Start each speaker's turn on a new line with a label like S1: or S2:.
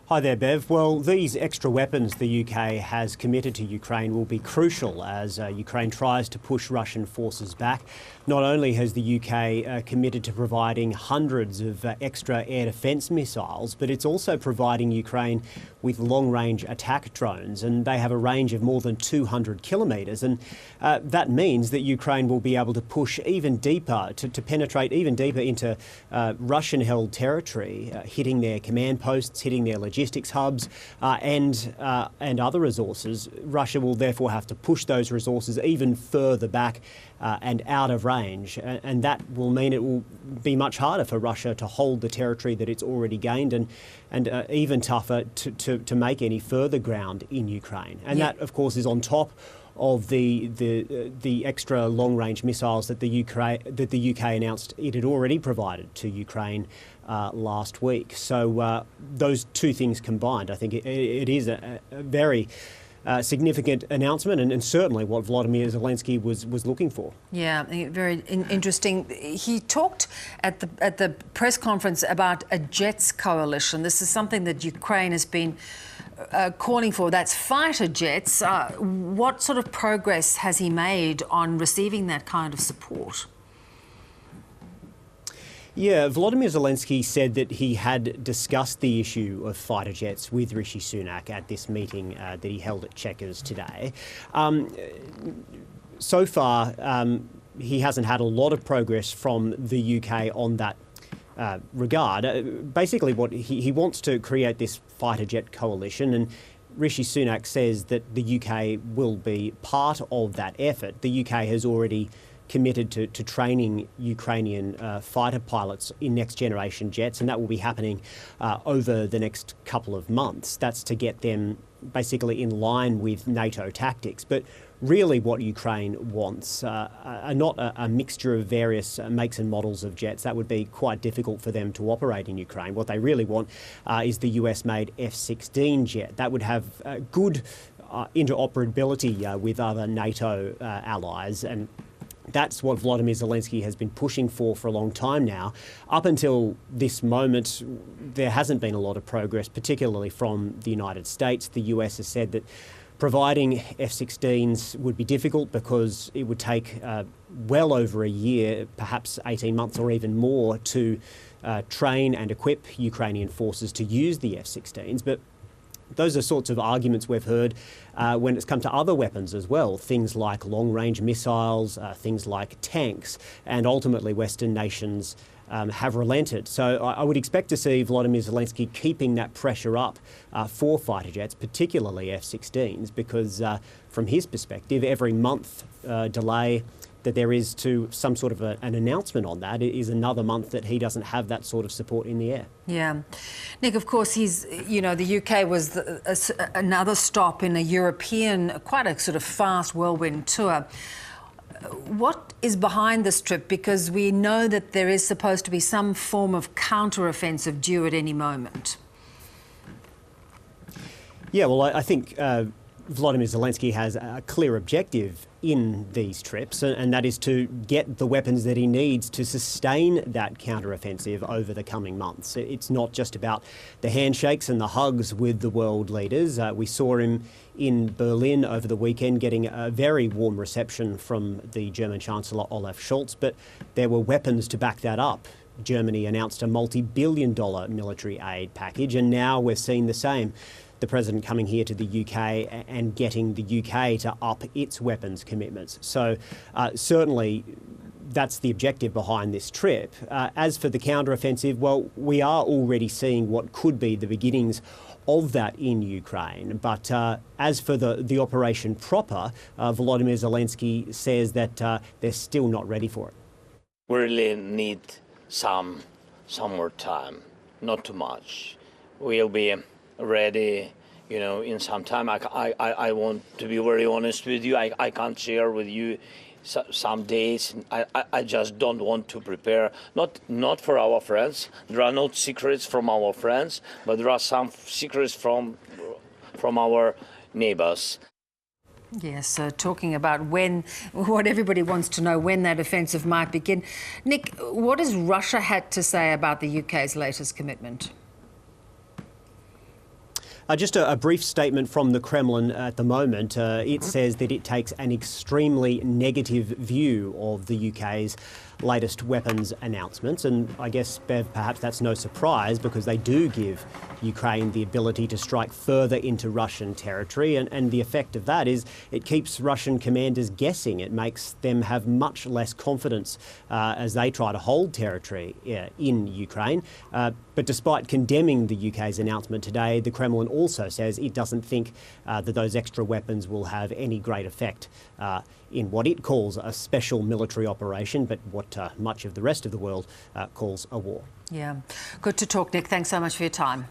S1: Hi there, Bev. Well, these extra weapons the UK has committed to Ukraine will be crucial as Ukraine tries to push Russian forces back. Not only has the UK committed to providing hundreds of extra air defence missiles, but it's also providing Ukraine with long-range attack drones, and they have a range of more than 200 kilometres. And that means that Ukraine will be able to push even deeper, to penetrate even deeper into Russian-held territory, hitting their command posts, hitting their logistics hubs and other resources. Russia will therefore have to push those resources even further back and out of range, and that will mean it will be much harder for Russia to hold the territory that it's already gained, and even tougher to make any further ground in Ukraine. And that, of course, is on top of the extra long-range missiles that the UK announced it had already provided to Ukraine last week. So those two things combined, I think it is a very significant announcement, and certainly what Volodymyr Zelenskyy was looking for. Yeah,
S2: very interesting. He talked at the press conference about a jets coalition. This is something that Ukraine has been calling for. That's fighter jets. What sort of progress has he made on receiving that kind of support?
S1: Yeah, Volodymyr Zelenskyy said that he had discussed the issue of fighter jets with Rishi Sunak at this meeting that he held at Chequers today. So far, he hasn't had a lot of progress from the UK on that regard. Basically, what he wants to create this fighter jet coalition, and Rishi Sunak says that the UK will be part of that effort. The UK has already committed to training Ukrainian fighter pilots in next-generation jets, and that will be happening over the next couple of months. That's to get them basically in line with NATO tactics. But really what Ukraine wants are not a mixture of various makes and models of jets. That would be quite difficult for them to operate in Ukraine. What they really want is the US-made F-16 jet. That would have good interoperability with other NATO allies, and that's what Volodymyr Zelenskyy has been pushing for a long time now. Up until this moment, there hasn't been a lot of progress, particularly from the United States. The US has said that providing F-16s would be difficult because it would take well over a year, perhaps 18 months or even more, to train and equip Ukrainian forces to use the F-16s. But those are sorts of arguments we've heard when it's come to other weapons as well, things like long-range missiles, things like tanks, and ultimately Western nations have relented. So I would expect to see Volodymyr Zelenskyy keeping that pressure up for fighter jets, particularly F-16s, because from his perspective, every month delay that there is to some sort of an announcement on that is another month that he doesn't have that sort of support in the air.
S2: Yeah. Nick, of course, the UK was another stop in a European, quite a sort of fast whirlwind tour. What is behind this trip? Because we know that there is supposed to be some form of counter-offensive due at any moment.
S1: Yeah, well, I think Volodymyr Zelenskyy has a clear objective in these trips, and that is to get the weapons that he needs to sustain that counter-offensive over the coming months. It's not just about the handshakes and the hugs with the world leaders. We saw him in Berlin over the weekend getting a very warm reception from the German Chancellor Olaf Scholz, but there were weapons to back that up. Germany announced a multi-billion-dollar military aid package, and now we're seeing the same. The President coming here to the UK and getting the UK to up its weapons commitments. So certainly that's the objective behind this trip. As for the counter-offensive, well, we are already seeing what could be the beginnings of that in Ukraine. But as for the operation proper, Volodymyr Zelenskyy says that they're still not ready for it.
S3: We really need some more time, not too much. We'll be ready, in some time. I want to be very honest with you. I can't share with you some days. I just don't want to prepare. Not for our friends. There are no secrets from our friends, but there are some secrets from our neighbors.
S2: Yes, so talking about what everybody wants to know, when that offensive might begin. Nick, what has Russia had to say about the UK's latest commitment?
S1: Just a brief statement from the Kremlin at the moment. It says that it takes an extremely negative view of the UK's latest weapons announcements. And I guess, Bev, perhaps that's no surprise because they do give Ukraine the ability to strike further into Russian territory. And the effect of that is it keeps Russian commanders guessing. It makes them have much less confidence as they try to hold territory in Ukraine. But despite condemning the UK's announcement today, the Kremlin also says it doesn't think that those extra weapons will have any great effect in what it calls a special military operation, but what much of the rest of the world calls a war.
S2: Yeah. Good to talk, Nick. Thanks so much for your time.